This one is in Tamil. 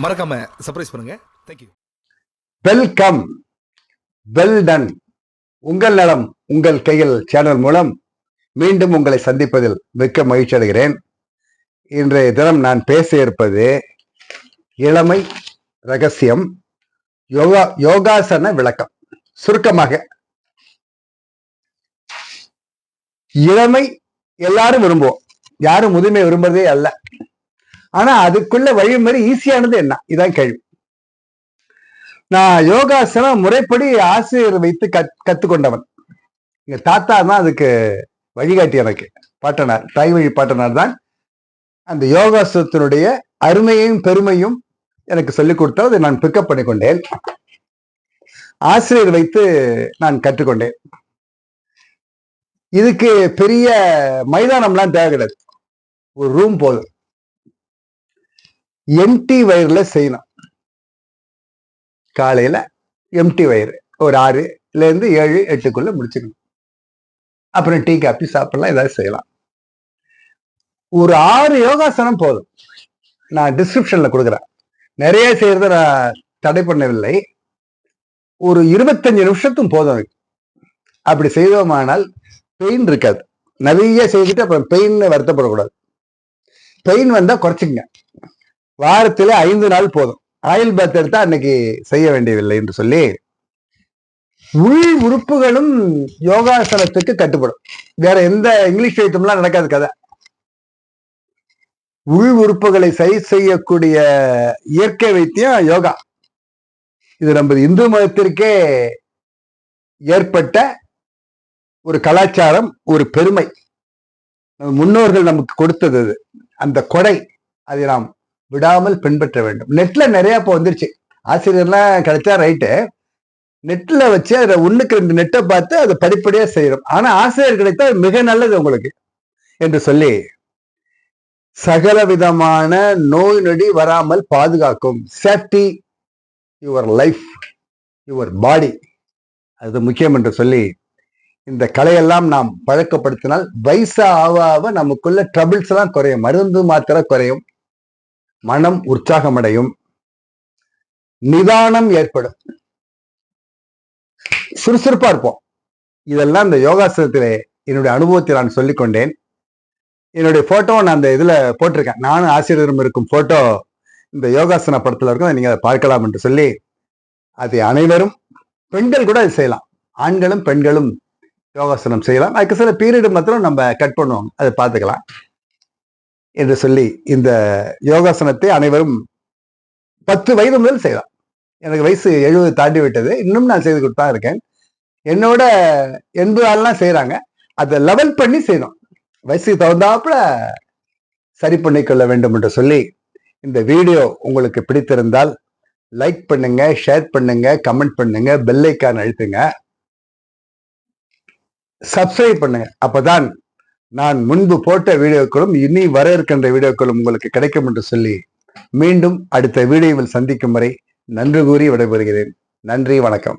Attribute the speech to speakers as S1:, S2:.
S1: மறக்காம சர்ப்ரைஸ் பண்ணுங்க. தேங்க்யூ.
S2: Welcome, well done. உங்கள் நலம் உங்கள் கையில் சேனல் மூலம் மீண்டும் உங்களை சந்திப்பதில் மிக்க மகிழ்ச்சி அடைகிறேன். இன்றைய தினம் நான் பேச இருப்பது இளமை ரகசியம், யோகாசன விளக்கம். சுருக்கமாக, இளமை எல்லாரும் விரும்புவோம், யாரும் முதுமை விரும்புறதே அல்ல. ஆனா அதுக்குள்ள வழிமுறை ஈஸியானது என்ன? இதான் கேள்வி. நான் யோகாசனம் முறைப்படி ஆசிரியர் வைத்து கத்துக்கொண்டவன். எங்க தாத்தா தான் அதுக்கு வழிகாட்டி. எனக்கு பாட்டனார், தாய் வழி பாட்டனார் தான் அந்த யோகாசனத்தினுடைய அருமையும் பெருமையும் எனக்கு சொல்லிக் கொடுத்தால் அதை நான் பிக்கப் பண்ணிக்கொண்டேன். ஆசிரியர் வைத்து நான் கற்றுக்கொண்டேன். இதுக்கு பெரிய மைதானம்லாம் தேவை கிடையாது, ஒரு ரூம் போதும். எம்டி வயிறுல செய்யணும். காலையில எம்டி வயிறு ஒரு 6-7-8 முடிச்சுக்கணும். அப்புறம் டீ காப்பி சாப்பிடலாம், ஏதாவது செய்யலாம். ஒரு 6 யோகாசனம் போதும். நான் டிஸ்கிரிப்ஷன்ல கொடுக்குறேன். நிறைய செய்யறத நான் தடை பண்ணவில்லை. ஒரு 25 நிமிஷத்தும் போதும். அப்படி செய்தோமானால் பெயின் இருக்காது. நிறைய செய்துட்டு அப்புறம் பெயின் வருத்தப்படக்கூடாது. பெயின் வந்தா குறைச்சிங்க. வாரத்துல 5 நாள் போதும். ஆயில் பாத் எடுத்தா அன்னைக்கு செய்ய வேண்டியதில்லை என்று சொல்லி உள் உறுப்புகளும் யோகாசனத்துக்கு கட்டுப்படும். வேற எந்த இங்கிலீஷ் வைத்தியம்லாம் நடக்காது கதை. உள் உறுப்புகளை சரி செய்யக்கூடிய இயற்கை வைத்தியம் யோகா. இது நம்ம இந்து மதத்திற்கே ஏற்பட்ட ஒரு கலாச்சாரம், ஒரு பெருமை. முன்னோர்கள் நமக்கு கொடுத்தது அது. அந்த கொடை, அதை நாம் விடாமல் பின்பற்ற வேண்டும். நெட்ல நிறைய இப்போ வந்துருச்சு. ஆசிரியர்லாம் கிடைச்சா ரைட்டு, நெட்ல வச்சு அதை 1-2 நெட்டை பார்த்து அதை படிப்படியா செய்யணும். ஆனா ஆசிரியர் கிடைத்தா மிக நல்லது உங்களுக்கு என்று சொல்லி சகல விதமான நோய் நொடி வராமல் பாதுகாக்கும். Safety your life, your body, அது முக்கியம் என்று சொல்லி இந்த கலையெல்லாம் நாம் பழக்கப்படுத்தினால் வயசு ஆக நமக்குள்ள ட்ரபிள்ஸ் எல்லாம் குறையும். மருந்து மாத்திரை குறையும், மனம் உற்சாகமடையும், நிதானம் ஏற்படும், சுறுசுறுப்பா இருப்போம். இதெல்லாம் இந்த யோகாசனத்திலே என்னுடைய அனுபவத்தை நான் சொல்லிக் கொண்டேன். என்னுடைய போட்டோ நான் அந்த இதுல போட்டிருக்கேன். நானும் ஆசிரியரும் இருக்கும் போட்டோ இந்த யோகாசன படத்துல இருக்கும், நீங்க அதை பார்க்கலாம் என்று சொல்லி அதை அனைவரும், பெண்கள் கூட அதை செய்யலாம். ஆண்களும் பெண்களும் யோகாசனம் செய்யலாம். அதுக்கு சில பீரியடு மாத்திரம் நம்ம கட் பண்ணுவோம், அதை பார்த்துக்கலாம் என்று சொல்லி இந்த யோகாசனத்தை அனைவரும் 10 வயது முதல் செய்யலாம். எனக்கு வயசு 70 தாண்டி விட்டது. இன்னும் நான் செய்து கொடுத்தா இருக்கேன். என்னோட 80 ஆள்லாம் செய்யறாங்க. அதை லெவல் பண்ணி செய்யணும். வயசுக்கு தகுந்தாப்புல சரி பண்ணிக்கொள்ள வேண்டும் என்று சொல்லி இந்த வீடியோ உங்களுக்கு பிடித்திருந்தால் லைக் பண்ணுங்க, ஷேர் பண்ணுங்க, கமெண்ட் பண்ணுங்க, பெல் ஐக்கான் அழுத்துங்க, சப்ஸ்கிரைப் பண்ணுங்க. அப்பதான் நான் முன்பு போட்ட வீடியோக்களும் இனி வர இருக்கின்ற வீடியோக்களும் உங்களுக்கு கிடைக்கும் என்று சொல்லி மீண்டும் அடுத்த வீடியோவில் சந்திக்கும் வரை நன்றி கூறி விடைபெறுகிறேன். நன்றி, வணக்கம்.